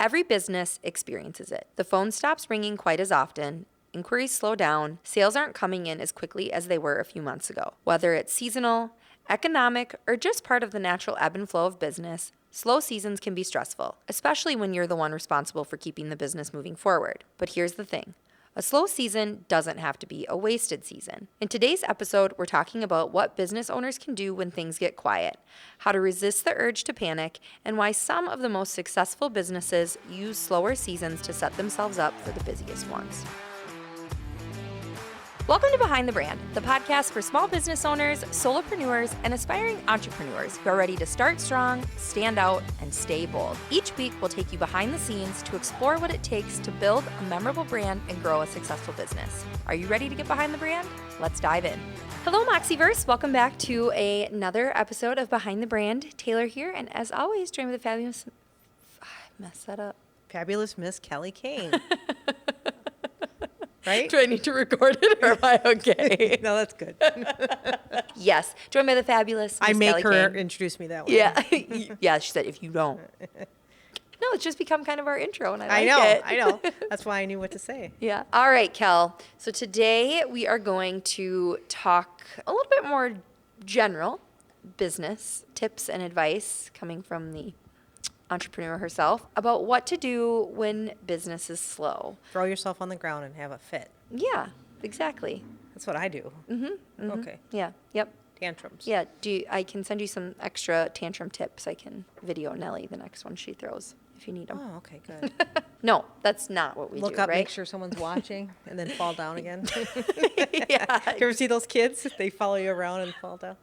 Every business experiences it. The phone stops ringing quite as often. Inquiries slow down. Sales aren't coming in as quickly as they were a few months ago. Whether it's seasonal, economic, or just part of the natural ebb and flow of business, slow seasons can be stressful, especially when you're the one responsible for keeping the business moving forward. But here's the thing. A slow season doesn't have to be a wasted season. In today's episode, we're talking about what business owners can do when things get quiet, how to resist the urge to panic, and why some of the most successful businesses use slower seasons to set themselves up for the busiest ones. Welcome to Behind the Brand, the podcast for small business owners, solopreneurs, and aspiring entrepreneurs who are ready to start strong, stand out, and stay bold. Each week, we'll take you behind the scenes to explore what it takes to build a memorable brand and grow a successful business. Are you ready to get behind the brand? Let's dive in. Hello, Moxieverse. Welcome back to another episode of Behind the Brand. Taylor here, and as always, joined with the fabulous... I messed that up. Fabulous Miss Kelly Kane. Right? Do I need to record it or am I okay? No, that's good. Yes. Joined by the fabulous Miss I make Kelly her Kane. introduce me that way. Yeah. Yeah, she said, if you don't. No, it's just become kind of our intro, and I like it. I know. That's why I knew what to say. Yeah. All right, Kel. So today we are going to talk a little bit more general business tips and advice coming from the entrepreneur herself about what to do when business is slow. Throw yourself on the ground and have a fit. Yeah, exactly. That's what I do. Mm-hmm. Okay. Yeah. Yep. Tantrums. Yeah. I can send you some extra tantrum tips. I can video Nellie the next one she throws if you need them. Oh, okay, good. No, that's not what we Look do, up, right? make sure someone's watching, and then fall down again. Yeah. Do you ever see those kids? They follow you around and fall down.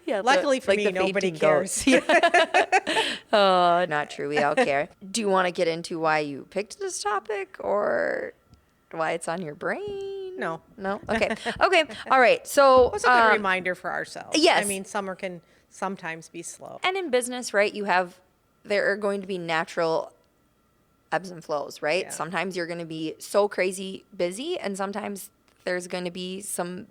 Yeah, Luckily for me, the nobody fainting cares. goats. Oh, not true. We all care. Do you want to get into why you picked this topic or why it's on your brain? No. No? Okay. Okay. All right. So, It's a good reminder for ourselves. yes. I mean, summer can sometimes be slow. and in business, right, there are going to be natural ebbs and flows, right? Yeah. Sometimes you're going to be so crazy busy, and sometimes there's going to be some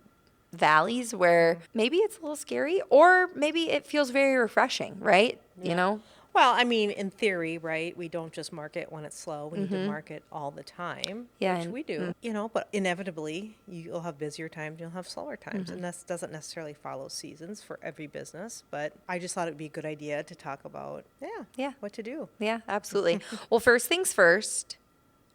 valleys where maybe it's a little scary, or maybe it feels very refreshing, right? You know? Well, I mean, in theory, right, we don't just market when it's slow. We need to market all the time, Yeah, which and- we do, but inevitably you'll have busier times, you'll have slower times. And that doesn't necessarily follow seasons for every business. But I just thought it'd be a good idea to talk about, Yeah. what to do. Yeah, absolutely. Well, first things first,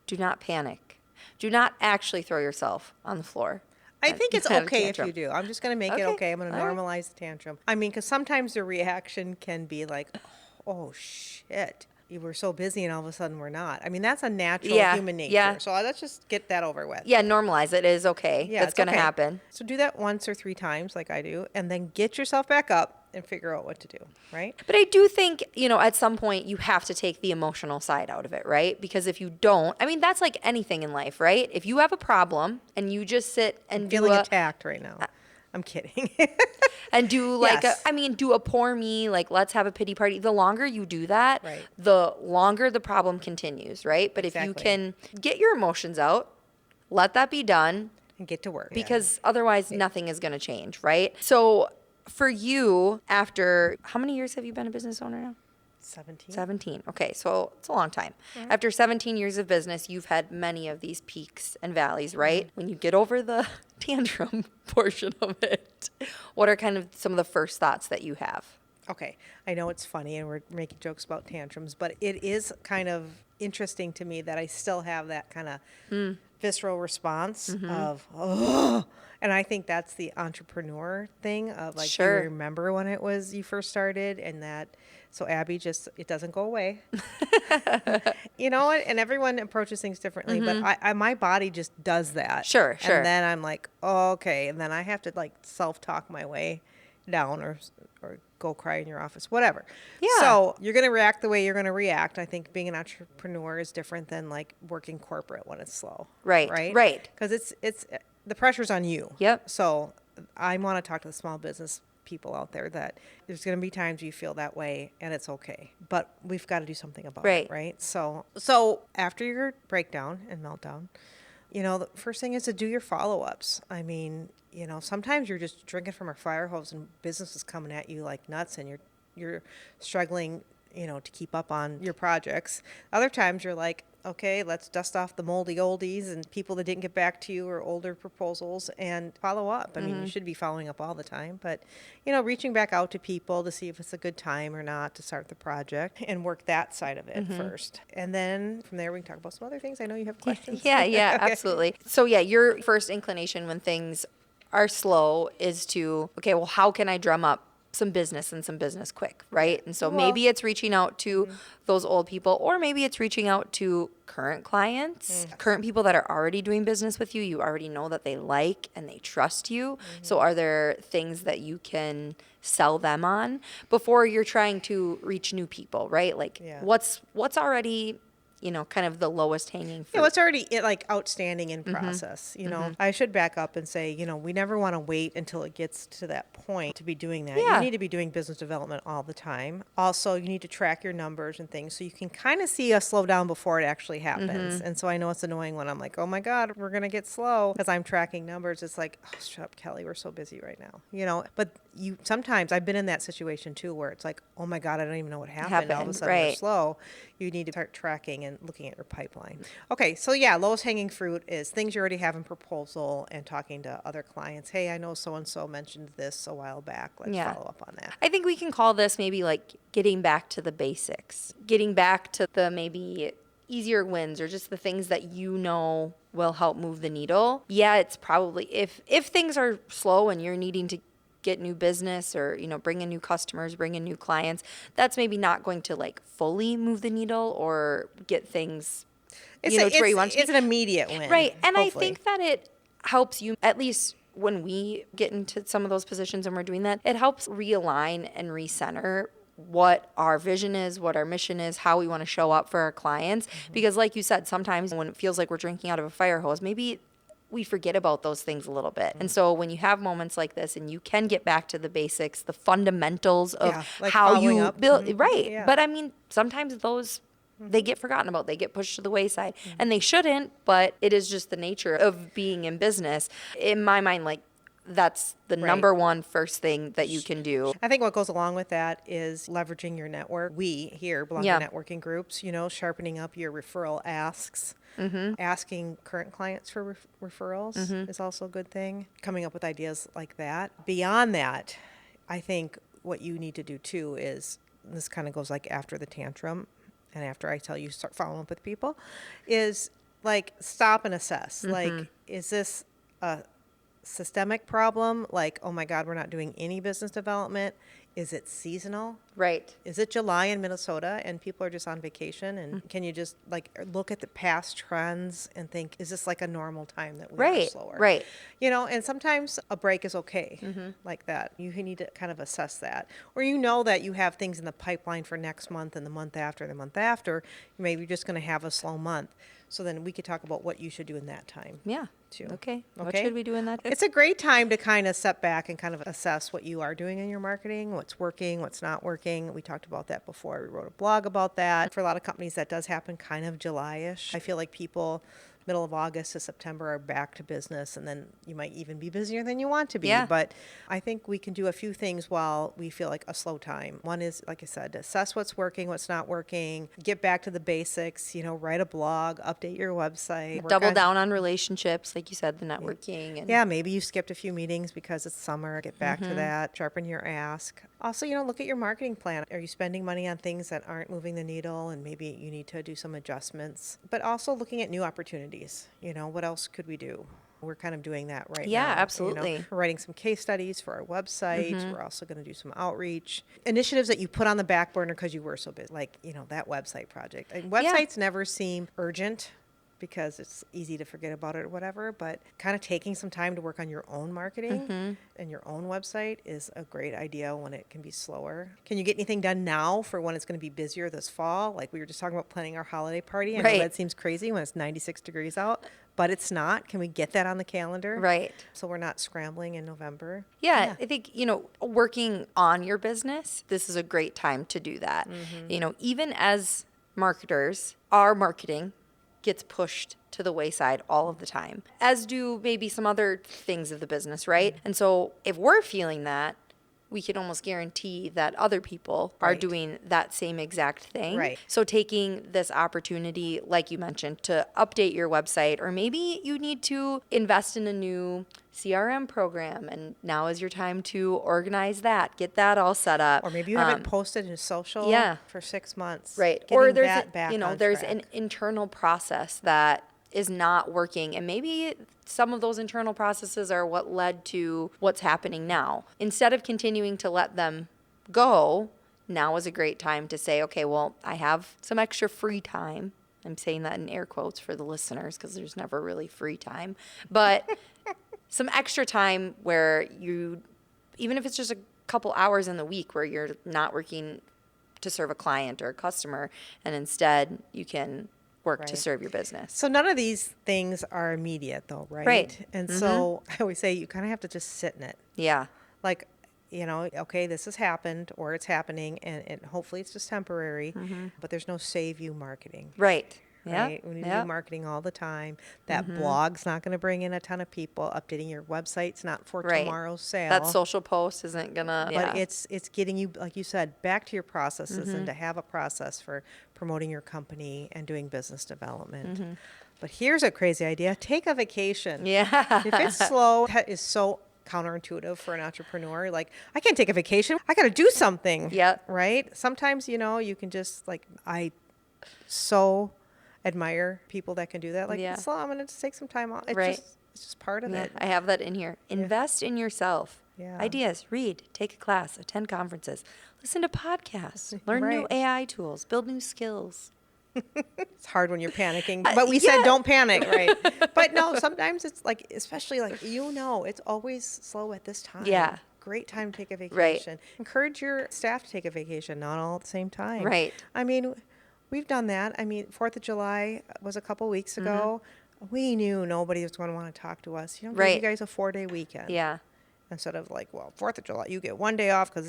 do not panic. Do not actually throw yourself on the floor. I think it's Have a okay if tantrum. you do. I'm just going to make it Okay. okay. I'm going to All right. normalize the tantrum. I mean, because sometimes the reaction can be like, oh, shit. You were so busy and all of a sudden we're not. I mean, that's a natural Yeah, human nature. yeah. So let's just get that over with. Yeah, normalize it. It is okay. Yeah, That's it's going to okay. happen. So do that once or 3 times like I do, and then get yourself back up and figure out what to do, right? But I do think, at some point you have to take the emotional side out of it, right? Because if you don't, I mean, that's like anything in life, right? If you have a problem and you just sit and Feeling attacked right now. I'm kidding. do Yes. do a poor me, like let's have a pity party. The longer you do that, Right. the longer the problem continues, right? But if you Exactly. can get your emotions out, let that be done, And get to work. because otherwise nothing is going to change, right? So for you, after how many years have you been a business owner now? 17. 17. Okay, so it's a long time. After 17 years of business, you've had many of these peaks and valleys, right? When you get over the tantrum portion of it, what are kind of some of the first thoughts that you have? Okay. I know it's funny and we're making jokes about tantrums, but it is kind of interesting to me that I still have that kind of visceral response of, oh. And I think that's the entrepreneur thing of like, Sure. you remember when it was you first started and that. So Abby it doesn't go away. And everyone approaches things differently, but my body just does that. Sure. And then I'm like, oh, okay. And then I have to like self-talk my way down or go cry in your office, whatever. Yeah. So you're going to react the way you're going to react. I think being an entrepreneur is different than like working corporate when it's slow. Right, Right. right. Because it's the pressure's on you. Yep. So I want to talk to the small business people out there that there's going to be times you feel that way and it's okay, but we've got to do something about Right. it. Right. So after your breakdown and meltdown, the first thing is to do your follow-ups. I mean, sometimes you're just drinking from a fire hose and business is coming at you like nuts and you're struggling, to keep up on your projects. Other times you're like, okay, let's dust off the moldy oldies and people that didn't get back to you or older proposals and follow up. I mean, you should be following up all the time, but, reaching back out to people to see if it's a good time or not to start the project and work that side of it first. And then from there, we can talk about some other things. I know you have questions. Yeah, Okay. absolutely. So yeah, your first inclination when things are slow is to, okay, well, how can I drum up some business and some business quick, right? And so maybe it's reaching out to those old people, or maybe it's reaching out to current clients, current people that are already doing business with you. You already know that they like and they trust you. So are there things that you can sell them on before you're trying to reach new people, right? Like what's already kind of the lowest hanging fruit. Yeah, what's already outstanding in process. I should back up and say, we never want to wait until it gets to that point to be doing that. Yeah. You need to be doing business development all the time. Also, you need to track your numbers and things so you can kind of see a slowdown before it actually happens. And so I know it's annoying when I'm like, oh my God, we're going to get slow because I'm tracking numbers. It's like, oh, shut up, Kelly, we're so busy right now. But sometimes I've been in that situation too where it's like, oh my God, I don't even know what happened. All of a sudden we're slow. You need to start tracking and looking at your pipeline. Okay, so lowest hanging fruit is things you already have in proposal and talking to other clients. Hey, I know so-and-so mentioned this a while back. Let's follow up on that. I think we can call this maybe like getting back to the basics, getting back to the maybe easier wins or just the things that will help move the needle. Yeah, it's probably, if things are slow and you're needing to get new business or bring in new customers, bring in new clients, that's maybe not going to like fully move the needle or get things to where you want to be. It's an immediate win, right? And hopefully. I think that it helps you, at least when we get into some of those positions and we're doing that, it helps realign and recenter what our vision is, what our mission is, how we want to show up for our clients. Because like you said, sometimes when it feels like we're drinking out of a fire hose, maybe we forget about those things a little bit. And so when you have moments like this and you can get back to the basics, the fundamentals of like how you up. build, right. Yeah. But I mean, sometimes those, they get forgotten about, they get pushed to the wayside and they shouldn't, but it is just the nature of being in business. In my mind, like that's the number one first thing that you can do. I think what goes along with that is leveraging your network. We here belong to networking groups, sharpening up your referral asks. Asking current clients for referrals is also a good thing. Coming up with ideas like that. Beyond that, I think what you need to do too is, this kind of goes like after the tantrum and after I tell you start following up with people, is like stop and assess. Like, is this a systemic problem? Like, oh my God, we're not doing any business development. Is it seasonal? Right. Is it July in Minnesota and people are just on vacation? And can you just like look at the past trends and think, is this like a normal time that we are slower? Right. And sometimes a break is okay like that. You need to kind of assess that. Or that you have things in the pipeline for next month and the month after, maybe you're just going to have a slow month. So then we could talk about what you should do in that time. Yeah. Too. Okay. What should we do in that? It's a great time to kind of step back and kind of assess what you are doing in your marketing, what's working, what's not working. We talked about that before. We wrote a blog about that. For a lot of companies, that does happen kind of July-ish. I feel like people middle of August to September are back to business, and then you might even be busier than you want to be. Yeah. But I think we can do a few things while we feel like a slow time. One is, like I said, assess what's working, what's not working, get back to the basics, write a blog, update your website. Double down on relationships, like you said, the networking. And Maybe you skipped a few meetings because it's summer. Get back to that. Sharpen your ask. Also, look at your marketing plan. Are you spending money on things that aren't moving the needle and maybe you need to do some adjustments? But also looking at new opportunities. What else could we do? We're kind of doing that right now. Yeah, absolutely. We're writing some case studies for our website. We're also going to do some outreach. Initiatives that you put on the back burner because you were so busy, like, that website project. And websites never seem urgent because it's easy to forget about it or whatever, but kind of taking some time to work on your own marketing and your own website is a great idea when it can be slower. Can you get anything done now for when it's going to be busier this fall? Like we were just talking about planning our holiday party. I know that seems crazy when it's 96 degrees out, but it's not. Can we get that on the calendar? Right. So we're not scrambling in November. Yeah, I think, working on your business, this is a great time to do that. Even as marketers, our marketing gets pushed to the wayside all of the time, as do maybe some other things of the business, right? And so if we're feeling that, we can almost guarantee that other people are Right. doing that same exact thing. Right. So taking this opportunity, like you mentioned, to update your website, or maybe you need to invest in a new CRM program, and now is your time to organize that, get that all set up. Or maybe you haven't posted in social yeah. for 6 months. Right. Getting Or there's that back on there's track. an internal process that is not working, and maybe some of those internal processes are what led to what's happening now. Instead of continuing to let them go, now is a great time to say, okay, well, I have some extra free time. I'm saying that in air quotes for the listeners because there's never really free time, but some extra time where you, even if it's just a couple hours in the week where you're not working to serve a client or a customer, and instead you can work to Right. serve your business. So none of these things are immediate, though, right? Right. And so I always say you kind of have to just sit in it. Yeah. Like, okay, this has happened or it's happening, and hopefully it's just temporary, but there's no save you marketing. Right. Yeah. Right? We need to Yeah. do marketing all the time. That blog's not going to bring in a ton of people. Updating your website's not for Right. tomorrow's sale. That social post isn't gonna. But Yeah. it's getting you, like you said, back to your processes and to have a process for promoting your company and doing business development. But here's a crazy idea. Take a vacation. Yeah. If it's slow, that is so counterintuitive for an entrepreneur. Like, I can't take a vacation. I got to do something. Yep. Right? Sometimes, you can just, like, I so admire people that can do that. Like, Yeah. it's slow. I'm going to just take some time off. Right. It's just part of Yeah, it. I have that in here. Invest in yourself. Yeah. Ideas, read, take a class, attend conferences, listen to podcasts, learn new Right. AI tools, build new skills. It's hard when you're panicking, but we said don't panic, right? But no, sometimes it's like, especially like, it's always slow at this time. Yeah. Great time to take a Right. vacation. Encourage your staff to take a vacation, not all at the same time. Right. I mean, we've done that. I mean, 4th of July was a couple weeks ago. We knew nobody was going to want to talk to us. Give Right. you guys a 4-day weekend. Yeah. Instead of like, well, 4th of July, you get one day off because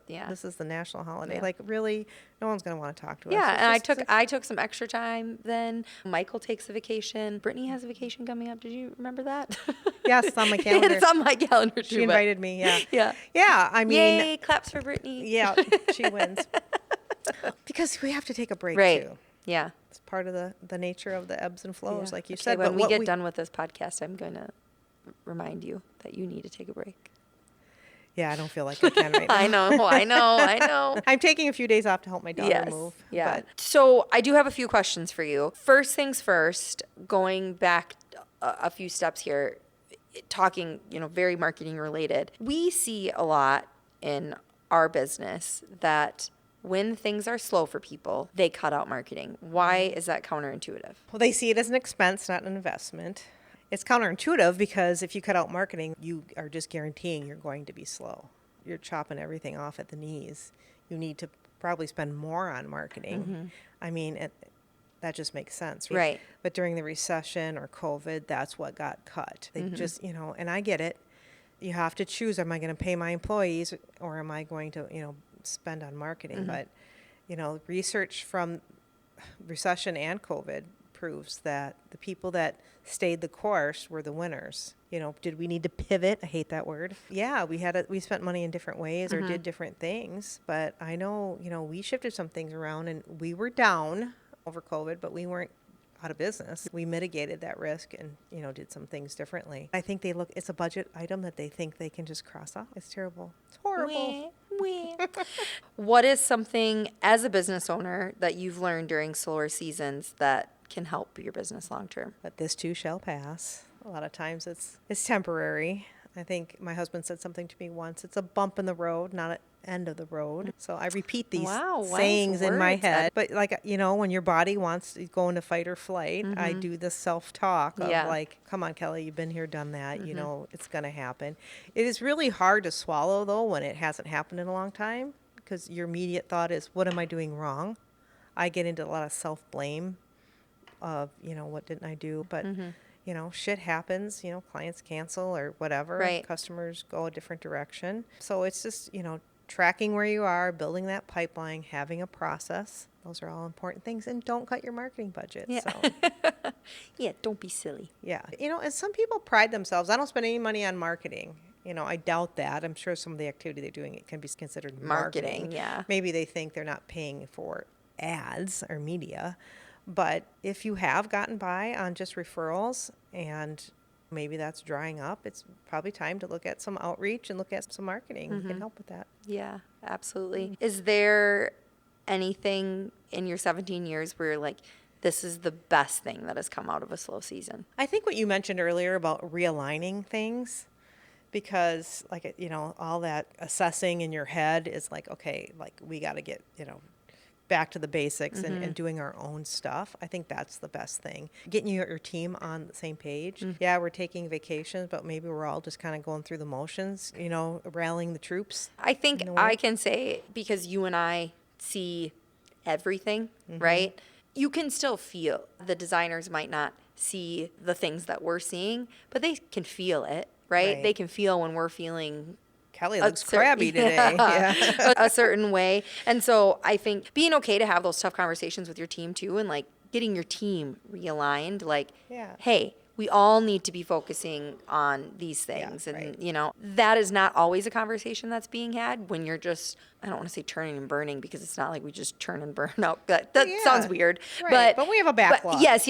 Yeah. this is the national holiday. Yeah. Like, really, no one's going to want to talk to us. Yeah, It's and just- I took some extra time then. Michael takes a vacation. Brittany has a vacation coming up. Did you remember that? Yes, it's on my calendar. It's on my calendar too. She invited me, yeah. Yeah. Yeah, I mean, Yay, claps for Brittany. yeah, she wins. Because we have to take a break, Right. too. Yeah. It's part of the nature of the ebbs and flows, Yeah. like you Okay, said. when But we what get done with this podcast, I'm going to remind you that you need to take a break. Yeah, I don't feel like I can right now. I know. I'm taking a few days off to help my daughter Yes. move. Yeah. But So I do have a few questions for you. First things first, going back a few steps here, talking, very marketing related. We see a lot in our business that when things are slow for people, they cut out marketing. Why is that counterintuitive? well, they see it as an expense, not an investment. It's counterintuitive because if you cut out marketing, you are just guaranteeing you're going to be slow. You're chopping everything off at the knees. You need to probably spend more on marketing. I mean, that just makes sense. Right. But during the recession or COVID, that's what got cut. They just, and I get it. You have to choose, am I going to pay my employees or am I going to, spend on marketing? But, research from recession and COVID proves that the people that stayed the course were the winners. Did we need to pivot? I hate that word. Yeah, we spent money in different ways or did different things, but I know, we shifted some things around and we were down over COVID, but we weren't out of business. We mitigated that risk and, did some things differently. I think it's a budget item that they think they can just cross off. It's terrible. It's horrible. What is something as a business owner that you've learned during slower seasons that can help your business long term? But this too shall pass. A lot of times it's temporary. I think my husband said something to me once. It's a bump in the road, not an end of the road. So I repeat these Wow, wise sayings in my words. head. But like, when your body wants to go into fight or flight, I do the self-talk of Yeah. like, come on, Kelly, you've been here, done that. It's going to happen. It is really hard to swallow though when it hasn't happened in a long time because your immediate thought is, what am I doing wrong? I get into a lot of self-blame of, what didn't I do? But shit happens, clients cancel or whatever. Right. Customers go a different direction. So it's just, tracking where you are, building that pipeline, having a process. Those are all important things. And don't cut your marketing budget. Yeah. So, Yeah, don't be silly. yeah. And some people pride themselves. I don't spend any money on marketing. I doubt that. I'm sure some of the activity they're doing, it can be considered Marketing, yeah. Maybe they think they're not paying for ads or media. But if you have gotten by on just referrals and maybe that's drying up, it's probably time to look at some outreach and look at some marketing. We can help with that. Yeah, absolutely. Is there anything in your 17 years where you're like, this is the best thing that has come out of a slow season? I think what you mentioned earlier about realigning things, because all that assessing in your head is like, okay, like we got to get, back to the basics and doing our own stuff. I think that's the best thing. Getting your team on the same page. Yeah, we're taking vacations, but maybe we're all just kind of going through the motions, rallying the troops. I think I can say, because you and I see everything, right? You can still feel. The designers might not see the things that we're seeing, but they can feel it, right? They can feel when we're feeling Kelly looks crabby today. Yeah. a certain way. And so I think being okay to have those tough conversations with your team too, and like getting your team realigned, like, hey, we all need to be focusing on these things. That is not always a conversation that's being had when you're just, I don't want to say turning and burning, because it's not like we just turn and burn out. That sounds weird. Right. But we have a backlog. Yes.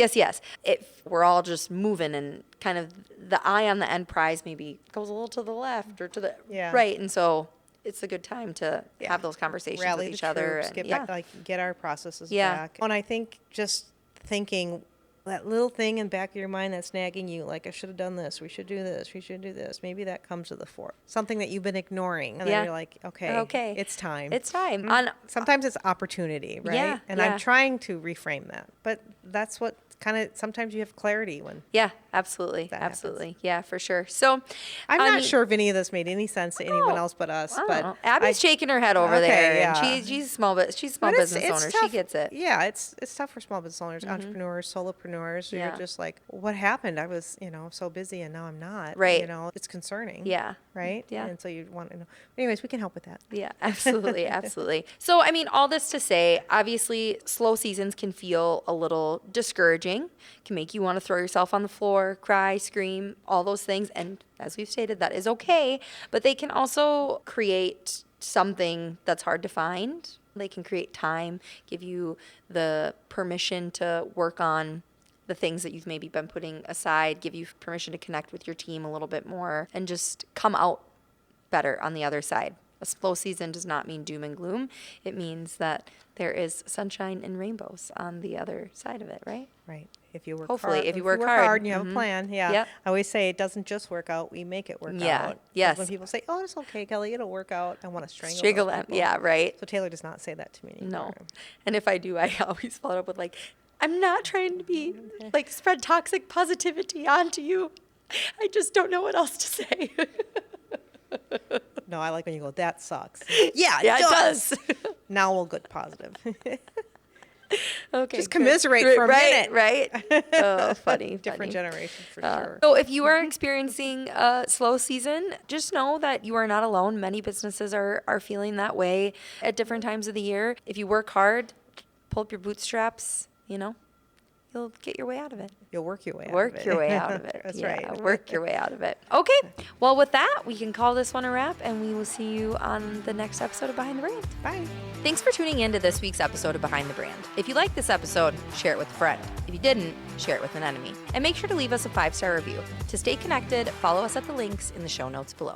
If we're all just moving and kind of the eye on the end prize maybe goes a little to the left or to the right. And so it's a good time to have those conversations Rally with each the other. Troops, And get our processes back. And I think just thinking, that little thing in the back of your mind that's nagging you, like, I should have done this, we should do this, we should do this. Maybe that comes to the fore. Something that you've been ignoring. And then you're like, okay, it's time. It's time. Sometimes it's opportunity, right? Yeah, and I'm trying to reframe that. But that's what sometimes you have clarity when. Yeah, absolutely. Happens. Yeah, for sure. So I'm not sure if any of this made any sense to anyone else but us. But Abby's shaking her head over there. And she's a small business owner. Tough. She gets it. Yeah, it's tough for small business owners, entrepreneurs, solopreneurs. Yeah. You're just like, what happened? I was, so busy and now I'm not. Right. It's concerning. Yeah. Right? Yeah. And so you want to know. Anyways, we can help with that. Yeah, absolutely. Absolutely. So, I mean, all this to say, obviously, slow seasons can feel a little discouraging, can make you want to throw yourself on the floor, cry, scream, all those things. And as we've stated, that is okay. But they can also create something that's hard to find. They can create time, give you the permission to work on the things that you've maybe been putting aside, give you permission to connect with your team a little bit more, and just come out better on the other side. A slow season does not mean doom and gloom. It means that there is sunshine and rainbows on the other side of it, right? Right. If you work Hopefully, hard. if you work hard. And you have a plan. Yeah. Yep. I always say it doesn't just work out. We make it work out. Yes. When people say, oh, it's okay, Kelly, it'll work out. I want to strangle those them. people. Yeah, right. So Taylor does not say that to me anymore. No. And if I do, I always follow up with like, I'm not trying to be like spread toxic positivity onto you. I just don't know what else to say. No, I like when you go, that sucks. Yeah, it does. Now we'll get positive. Okay. Just commiserate for a minute. Right. Oh, funny. Different generation for sure. So if you are experiencing a slow season, just know that you are not alone. Many businesses are feeling that way at different times of the year. If you work hard, pull up your bootstraps, you'll get your way out of it. You'll work your way out of it. Work your way out of it. That's yeah, right. Work your way out of it. Okay. Well, with that, we can call this one a wrap, and we will see you on the next episode of Behind the Brand. Bye. Thanks for tuning in to this week's episode of Behind the Brand. If you liked this episode, share it with a friend. If you didn't, share it with an enemy. And make sure to leave us a 5-star review. To stay connected, follow us at the links in the show notes below.